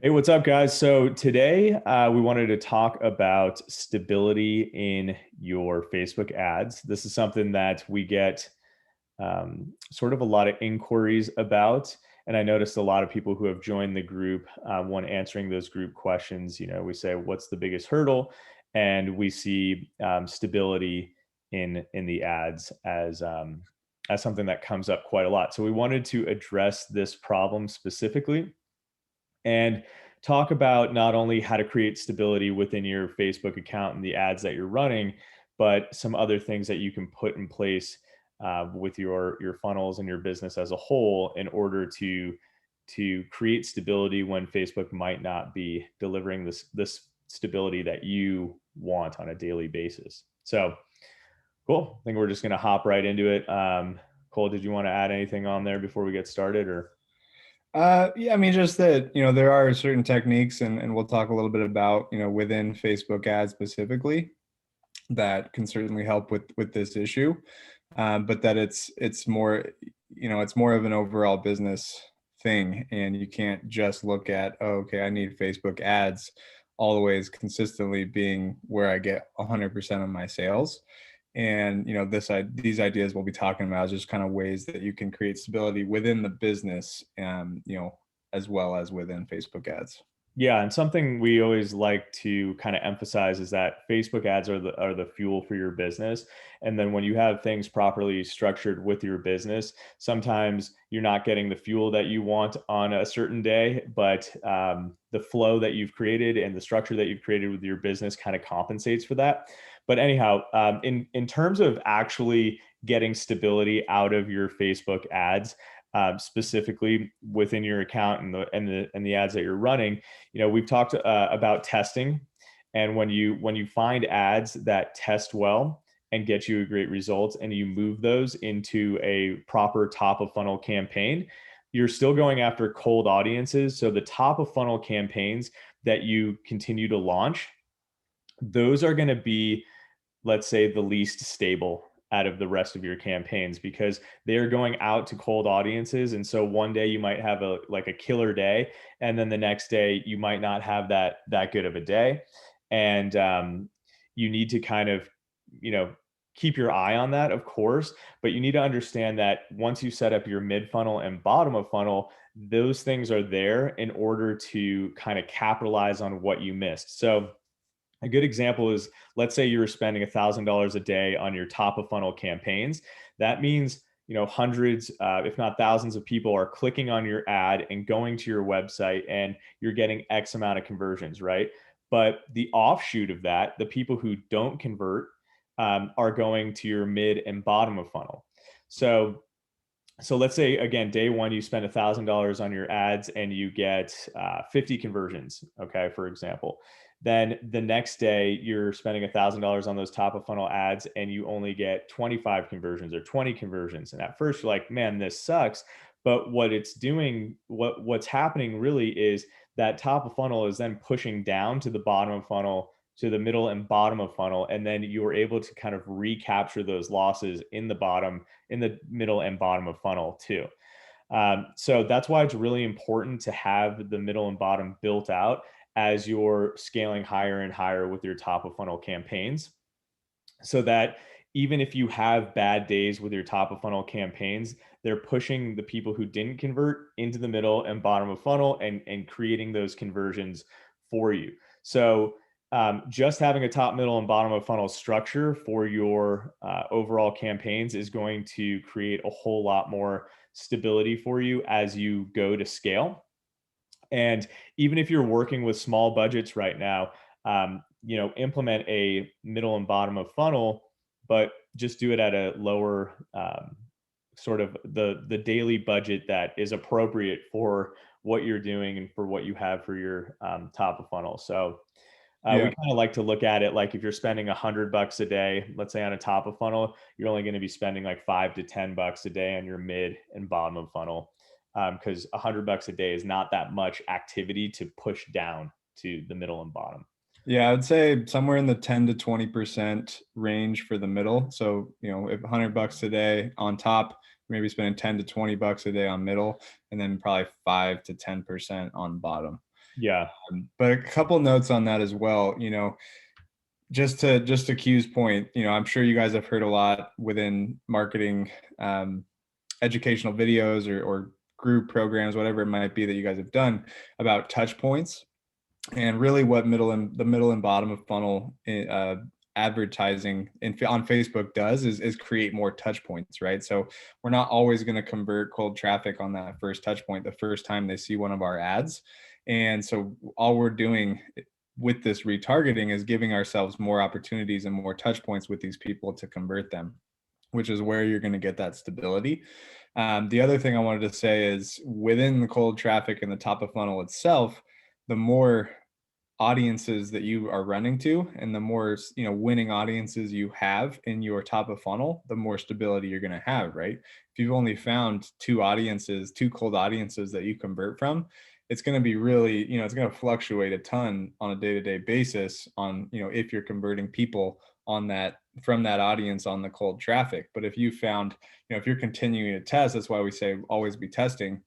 Hey, what's up, guys? So today we wanted to talk about stability in your Facebook ads. This is something that we get sort of a lot of inquiries about. And I noticed a lot of people who have joined the group, when answering those group questions, we say, what's the biggest hurdle? And we see stability in the ads as something that comes up quite a lot. So we wanted to address this problem specifically and talk about not only how to create stability within your Facebook account and the ads that you're running, but some other things that you can put in place with your funnels and your business as a whole in order to create stability when Facebook might not be delivering this stability that you want on a daily basis. So cool. I think we're just going to hop right into it. Cole, did you want to add anything on there before we get started, or? Yeah, I mean, just that, there are certain techniques and we'll talk a little bit about, within Facebook ads specifically that can certainly help with this issue. But that it's more, it's more of an overall business thing. And you can't just look at, oh, okay, I need Facebook ads always consistently being where I get 100% of my sales. And these ideas we'll be talking about is just kind of ways that you can create stability within the business, as well as within Facebook ads. Yeah, and something we always like to kind of emphasize is that Facebook ads are the fuel for your business. And then when you have things properly structured with your business, sometimes you're not getting the fuel that you want on a certain day, but the flow that you've created and the structure that you've created with your business kind of compensates for that. But anyhow, in terms of actually getting stability out of your Facebook ads, specifically within your account and the ads that you're running, we've talked about testing, and when you find ads that test well and get you a great results and you move those into a proper top of funnel campaign, you're still going after cold audiences. So the top of funnel campaigns that you continue to launch, those are going to be, let's say, the least stable out of the rest of your campaigns, because they're going out to cold audiences. And so one day you might have a killer day, and then the next day you might not have that good of a day. And you need to kind of, you know, keep your eye on that, of course, but you need to understand that once you set up your mid funnel and bottom of funnel, those things are there in order to kind of capitalize on what you missed. So a good example is, let's say you were spending $1,000 a day on your top of funnel campaigns. That means, hundreds, if not thousands of people are clicking on your ad and going to your website, and you're getting X amount of conversions, right? But the offshoot of that, the people who don't convert, are going to your mid and bottom of funnel. So let's say, again, day one, you spend $1,000 on your ads and you get 50 conversions, okay, for example. Then the next day, you're spending $1,000 on those top of funnel ads and you only get 25 conversions or 20 conversions. And at first, you're like, man, this sucks. But what it's doing, what's happening really is that top of funnel is then pushing down to the bottom of funnel, to the middle and bottom of funnel. And then you were able to kind of recapture those losses in the middle and bottom of funnel too. So that's why it's really important to have the middle and bottom built out as you're scaling higher and higher with your top of funnel campaigns, so that even if you have bad days with your top of funnel campaigns, they're pushing the people who didn't convert into the middle and bottom of funnel, and creating those conversions for you. So just having a top, middle, and bottom of funnel structure for your overall campaigns is going to create a whole lot more stability for you as you go to scale. And even if you're working with small budgets right now, implement a middle and bottom of funnel, but just do it at a lower, sort of the daily budget that is appropriate for what you're doing and for what you have for your top of funnel. So we Yeah. kind of like to look at it like, if you're spending $100 a day, let's say on a top of funnel, you're only going to be spending like $5 to $10 a day on your mid and bottom of funnel, because $100 a day is not that much activity to push down to the middle and bottom. Yeah, I would say somewhere in the 10 to 20% range for the middle. So, if $100 a day on top, maybe spending 10 to $20 a day on middle, and then probably 5 to 10% on bottom. Yeah. But a couple notes on that as well. Just to Q's point, I'm sure you guys have heard a lot within marketing, educational videos or group programs, whatever it might be that you guys have done about touch points. And really what the middle and bottom of funnel advertising on Facebook does is create more touch points, right? So we're not always going to convert cold traffic on that first touch point the first time they see one of our ads. And so all we're doing with this retargeting is giving ourselves more opportunities and more touch points with these people to convert them, which is where you're going to get that stability. The other thing I wanted to say is within the cold traffic and the top of funnel itself, the more audiences that you are running to and the more winning audiences you have in your top of funnel, the more stability you're going to have, right? If you've only found two cold audiences that you convert from, it's going to be really, it's going to fluctuate a ton on a day-to-day basis on, if you're converting people on that from that audience on the cold traffic. But if you found, if you're continuing to test, that's why we say always be testing,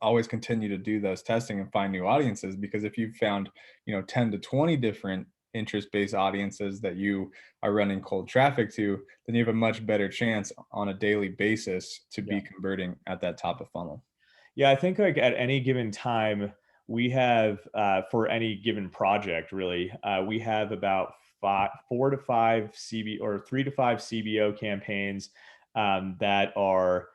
always continue to do those testing and find new audiences. Because if you've found 10 to 20 different interest-based audiences that you are running cold traffic to, then you have a much better chance on a daily basis to Yeah. be converting at that top of funnel. Yeah, I think like at any given time, we have for any given project, really, we have about 4 to 5 CB or 3 to 5 CBO campaigns that are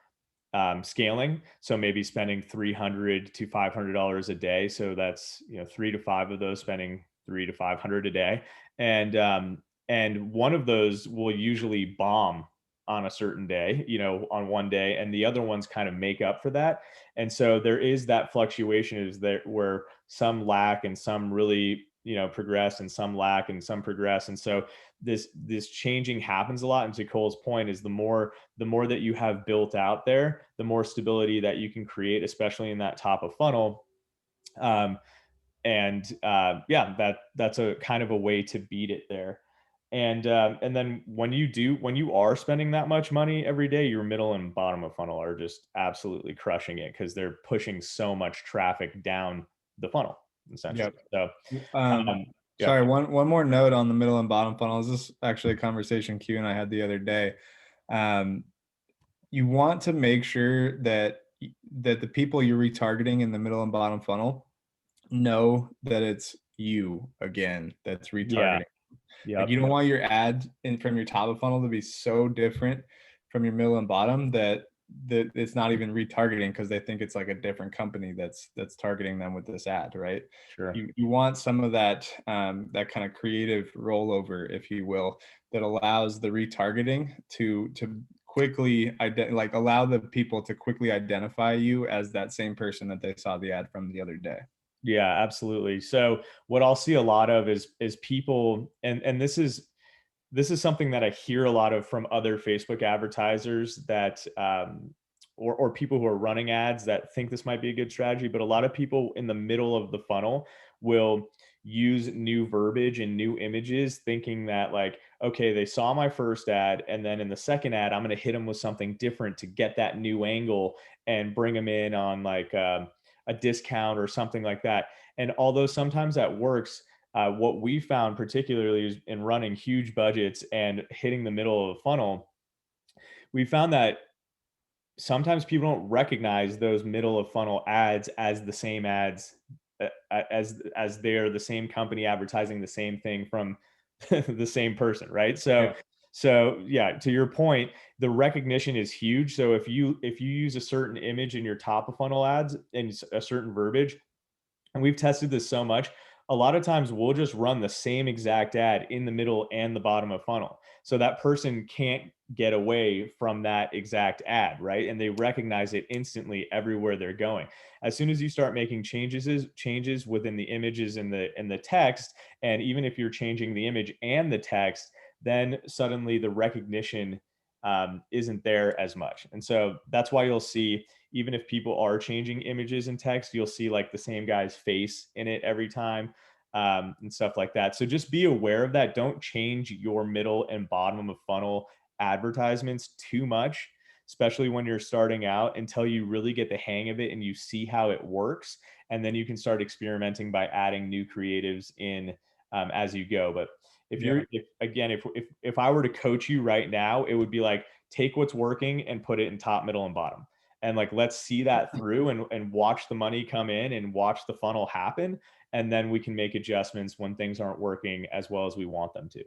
scaling. So maybe spending $300 to $500 a day. So that's 3 to 5 of those spending 3 to 500 a day, and one of those will usually bomb on a certain day, on one day, and the other ones kind of make up for that. And so there is that fluctuation is there where some lack and some really progress and some lack and some progress. And so this changing happens a lot. And to Cole's point is the more that you have built out there, the more stability that you can create, especially in that top of funnel. Yeah, that's a kind of a way to beat it there. And then when you are spending that much money every day, your middle and bottom of funnel are just absolutely crushing it because they're pushing so much traffic down the funnel essentially. Yep. So um yeah, Sorry, one more note on the middle and bottom funnels. This is actually a conversation Q and I had the other day. You want to make sure that the people you're retargeting in the middle and bottom funnel know that it's you again that's yeah, retargeting. Like, yep, you don't want your ad in from your top of funnel to be so different from your middle and bottom that it's not even retargeting because they think it's like a different company that's targeting them with this ad, right? sure. You want some of that that kind of creative rollover, if you will, that allows the retargeting to quickly like allow the people to quickly identify you as that same person that they saw the ad from the other day. Yeah, absolutely. So what I'll see a lot of is people, and this is something that I hear a lot of from other Facebook advertisers that or people who are running ads that think this might be a good strategy, but a lot of people in the middle of the funnel will use new verbiage and new images thinking that like, okay, they saw my first ad and then in the second ad I'm going to hit them with something different to get that new angle and bring them in on like a discount or something like that. And although sometimes that works, what we found particularly is in running huge budgets and hitting the middle of the funnel, we found that sometimes people don't recognize those middle of funnel ads as the same ads as they're the same company advertising the same thing from the same person, right? Yeah. So yeah, to your point, the recognition is huge. So if you use a certain image in your top of funnel ads and a certain verbiage, and we've tested this so much, a lot of times we'll just run the same exact ad in the middle and the bottom of funnel. So that person can't get away from that exact ad, right? And they recognize it instantly everywhere they're going. As soon as you start making changes within the images and the text, and even if you're changing the image and the text, then suddenly the recognition isn't there as much. And so that's why you'll see, even if people are changing images and text, you'll see like the same guy's face in it every time, and stuff like that. So just be aware of that. Don't change your middle and bottom of funnel advertisements too much, especially when you're starting out, until you really get the hang of it and you see how it works. and then you can start experimenting by adding new creatives in as you go. But if Yeah. you're, if again, if I were to coach you right now, it would be like, take what's working and put it in top, middle, and bottom, and like let's see that through, and watch the money come in and watch the funnel happen, and then we can make adjustments when things aren't working as well as we want them to.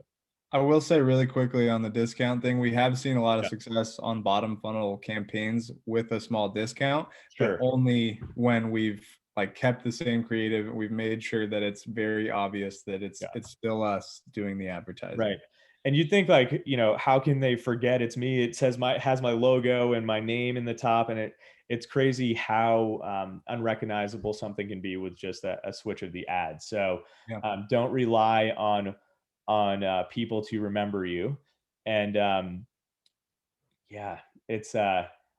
I will say really quickly on the discount thing, we have seen a lot of Yeah, success on bottom funnel campaigns with a small discount, but sure. only when we've like kept the same creative and we've made sure that it's very obvious that Yeah. it's still us doing the advertising. Right. And you'd think like, how can they forget it's me? It says has my logo and my name in the top, and it's crazy how unrecognizable something can be with just a switch of the ad. So Yeah. don't rely on people to remember you. And yeah, it's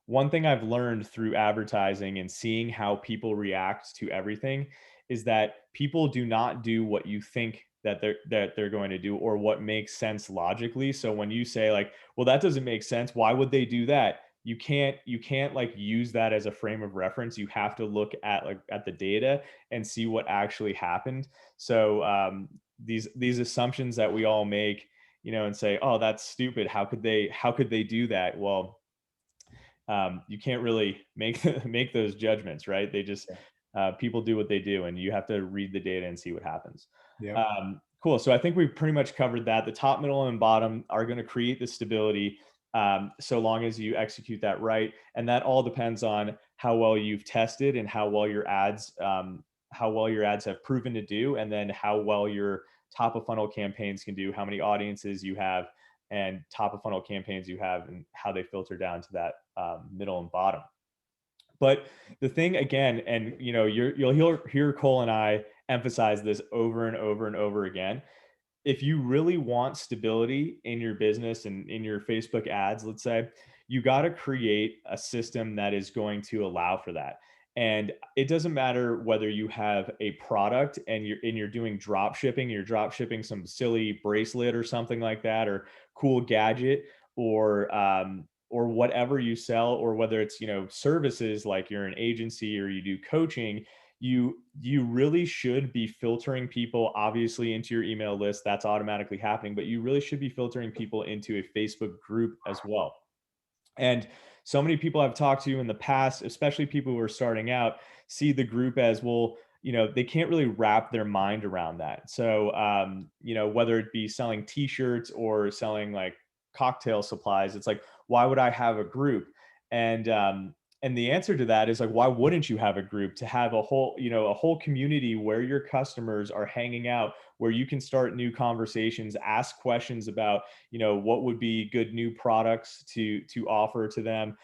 one thing I've learned through advertising and seeing how people react to everything is that people do not do what you think that they're going to do, or what makes sense logically. So when you say like, well, that doesn't make sense, why would they do that? You can't like use that as a frame of reference. You have to look at like at the data and see what actually happened. So these assumptions that we all make, and say, "Oh, that's stupid. How could they do that?" Well, you can't really make make those judgments, right? They just Yeah. people do what they do, and you have to read the data and see what happens. Yep. Cool. So I think we've pretty much covered that. The top, middle, and bottom are going to create the stability, so long as you execute that right, and that all depends on how well you've tested and how well your ads have proven to do, and then how well your top of funnel campaigns can do, how many audiences you have, and top of funnel campaigns you have, and how they filter down to that middle and bottom. But the thing again, and you'll hear Cole and I emphasize this over and over and over again. If you really want stability in your business and in your Facebook ads, let's say, you got to create a system that is going to allow for that. And it doesn't matter whether you have a product and you're doing drop shipping, you're drop shipping some silly bracelet or something like that, or cool gadget, or whatever you sell, or whether it's services like you're an agency or you do coaching. You really should be filtering people obviously into your email list. That's automatically happening, but you really should be filtering people into a Facebook group as well. And so many people I've talked to in the past, especially people who are starting out, see the group as, well, they can't really wrap their mind around that. So whether it be selling t-shirts or selling like cocktail supplies, it's like, why would I have a group? And the answer to that is like, why wouldn't you have a group? To have a whole community where your customers are hanging out, where you can start new conversations, ask questions about what would be good new products to offer to them,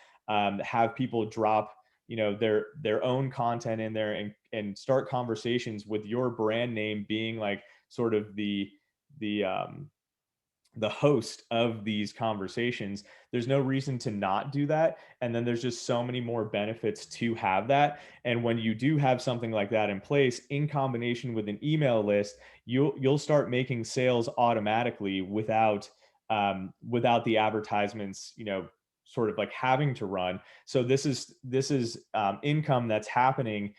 have people drop their own content in there, and start conversations with your brand name being like sort of the the host of these conversations. There's no reason to not do that. And then there's just so many more benefits to have that. And when you do have something like that in place in combination with an email list, you'll start making sales automatically without the advertisements, sort of like having to run. So this is income that's happening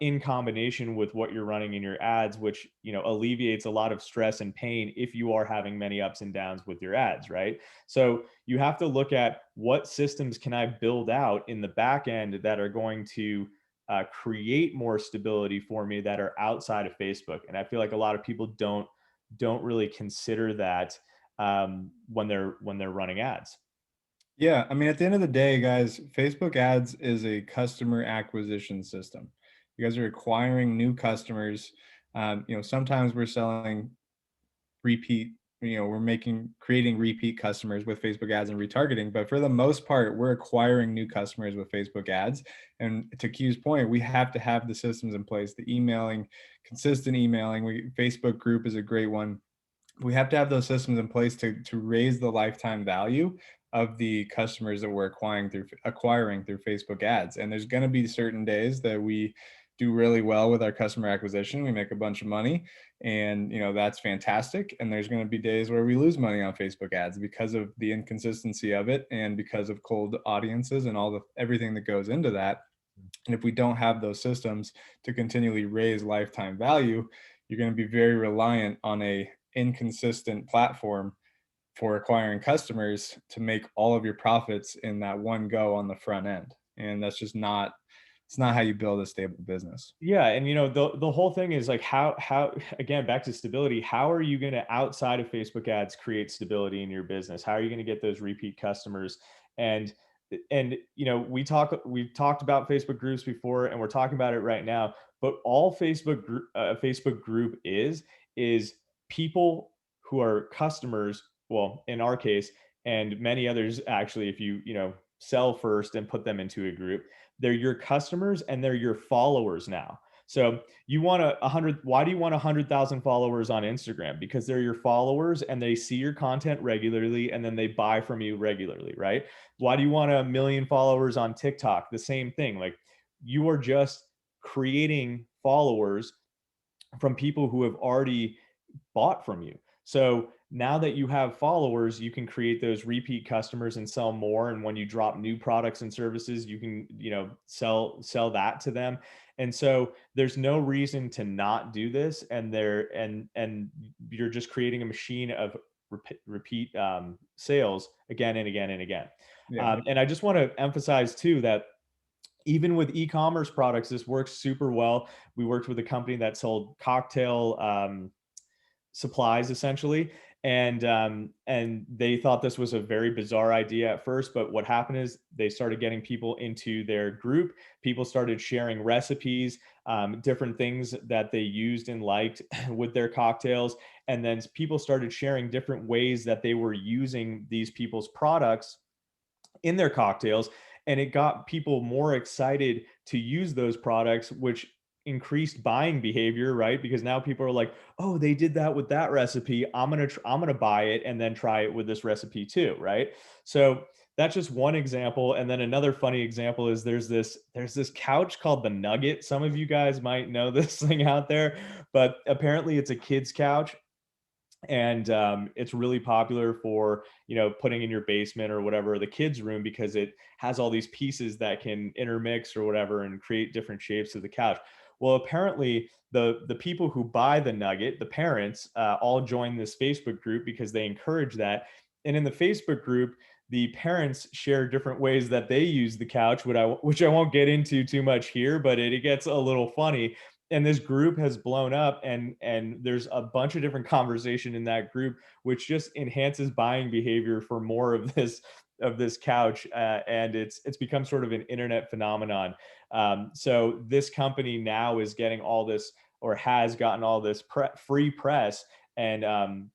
in combination with what you're running in your ads, which alleviates a lot of stress and pain if you are having many ups and downs with your ads, right? So you have to look at, what systems can I build out in the back end that are going to create more stability for me, that are outside of Facebook. And I feel like a lot of people don't really consider that when they're running ads. Yeah, I mean, at the end of the day, guys, Facebook ads is a customer acquisition system. You guys are acquiring new customers. Sometimes we're selling repeat, we're creating repeat customers with Facebook ads and retargeting, but for the most part, we're acquiring new customers with Facebook ads. And to Q's point, we have to have the systems in place, the emailing, consistent emailing. Facebook group is a great one. We have to have those systems in place to raise the lifetime value of the customers that we're acquiring through Facebook ads. And there's going to be certain days that we do really well with our customer acquisition. We make a bunch of money, and that's fantastic. And there's going to be days where we lose money on Facebook ads because of the inconsistency of it, and because of cold audiences and everything that goes into that. And if we don't have those systems to continually raise lifetime value, you're going to be very reliant on a inconsistent platform for acquiring customers to make all of your profits in that one go on the front end. And that's just not, it's not how you build a stable business. Yeah, and the whole thing is like how again back to stability. How are you going to outside of Facebook ads create stability in your business? How are you going to get those repeat customers? And we've talked about Facebook groups before, and we're talking about it right now. But all Facebook group is people who are customers. Well, in our case, and many others actually, if you sell first and put them into a group, they're your customers and they're your followers now. So you want a hundred. Why do you want 100,000 followers on Instagram? Because they're your followers and they see your content regularly and then they buy from you regularly, right? Why do you want 1 million followers on TikTok? The same thing. Like you are just creating followers from people who have already bought from you. So now that you have followers, you can create those repeat customers and sell more. And when you drop new products and services, you can, sell that to them. And so there's no reason to not do this. And you're just creating a machine of repeat sales again and again and again. Yeah. And I just want to emphasize too that even with e-commerce products, this works super well. We worked with a company that sold cocktail supplies essentially, and they thought this was a very bizarre idea at first. But what happened is they started getting people into their group. People started sharing recipes, different things that they used and liked with their cocktails, and then people started sharing different ways that they were using these people's products in their cocktails, and it got people more excited to use those products, which increased buying behavior, right? Because now people are like, oh, they did that with that recipe, I'm gonna buy it and then try it with this recipe too, right? So that's just one example. And then another funny example is there's this couch called the Nugget. Some of you guys might know this thing out there, but apparently it's a kid's couch, and it's really popular for putting in your basement or whatever, the kids room, because it has all these pieces that can intermix or whatever and create different shapes of the couch. Well, apparently the people who buy the Nugget, the parents, all join this Facebook group because they encourage that. And in the Facebook group, the parents share different ways that they use the couch, which I won't get into too much here, but it gets a little funny. And this group has blown up, and there's a bunch of different conversation in that group, which just enhances buying behavior for more of this couch, and it's become sort of an internet phenomenon. So this company now is getting all this, or has gotten all this free press, and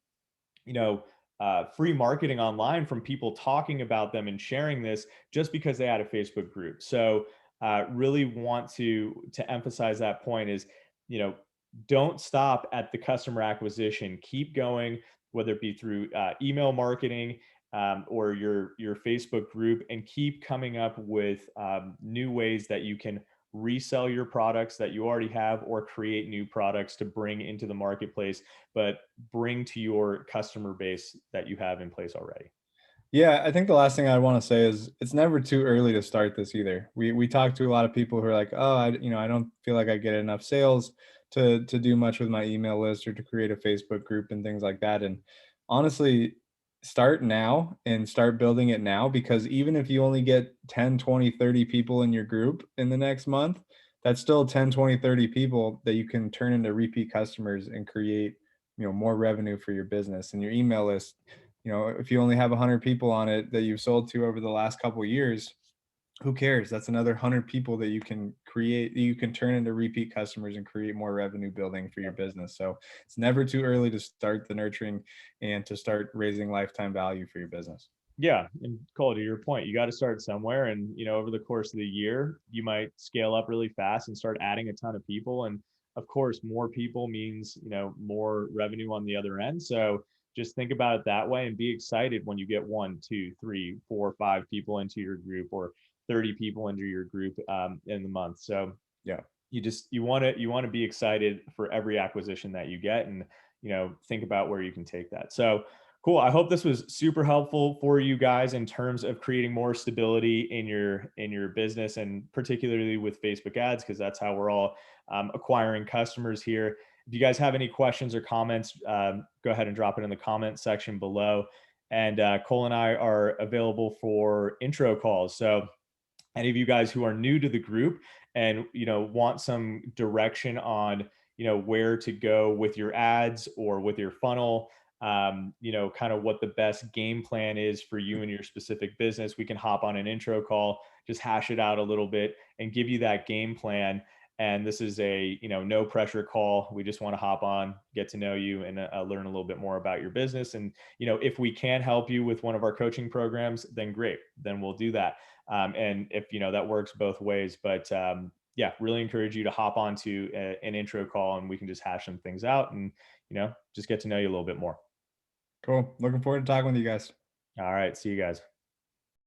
free marketing online from people talking about them and sharing this just because they had a Facebook group. So really want to emphasize that point is, you know, don't stop at the customer acquisition. Keep going, whether it be through email marketing, or your Facebook group, and keep coming up with new ways that you can resell your products that you already have, or create new products to bring into the marketplace, but bring to your customer base that you have in place already. Yeah, I think the last thing I want to say is it's never too early to start this either. We talk to a lot of people who are like, "Oh, I don't feel like I get enough sales to do much with my email list or to create a Facebook group and things like that." And honestly, start now and start building it now, because even if you only get 10, 20, 30 people in your group in the next month, that's still 10, 20, 30 people that you can turn into repeat customers and create, more revenue for your business. And your email list, if you only have 100 people on it that you've sold to over the last couple of years, who cares? That's another 100 people that you can create, that you can turn into repeat customers and create more revenue building for your business. So it's never too early to start the nurturing and to start raising lifetime value for your business. Yeah, and Cole, to your point, you got to start somewhere, and over the course of the year, you might scale up really fast and start adding a ton of people, and of course, more people means more revenue on the other end. So just think about it that way, and be excited when you get one, two, three, four, five people into your group, or 30 people into your group in the month. So Yeah. you want to be excited for every acquisition that you get, and think about where you can take that. So Cool. I hope this was super helpful for you guys in terms of creating more stability in your business, and particularly with Facebook ads, because that's how we're all acquiring customers here. If you guys have any questions or comments, go ahead and drop it in the comment section below. And Cole and I are available for intro calls. So any of you guys who are new to the group and want some direction on where to go with your ads or with your funnel, kind of what the best game plan is for you and your specific business, we can hop on an intro call, just hash it out a little bit and give you that game plan. And this is a no pressure call. We just want to hop on, get to know you, and learn a little bit more about your business. And if we can help you with one of our coaching programs, then great, then we'll do that. And if that works both ways. But yeah, really encourage you to hop onto an intro call, and we can just hash some things out and just get to know you a little bit more. Cool. Looking forward to talking with you guys. All right, see you guys.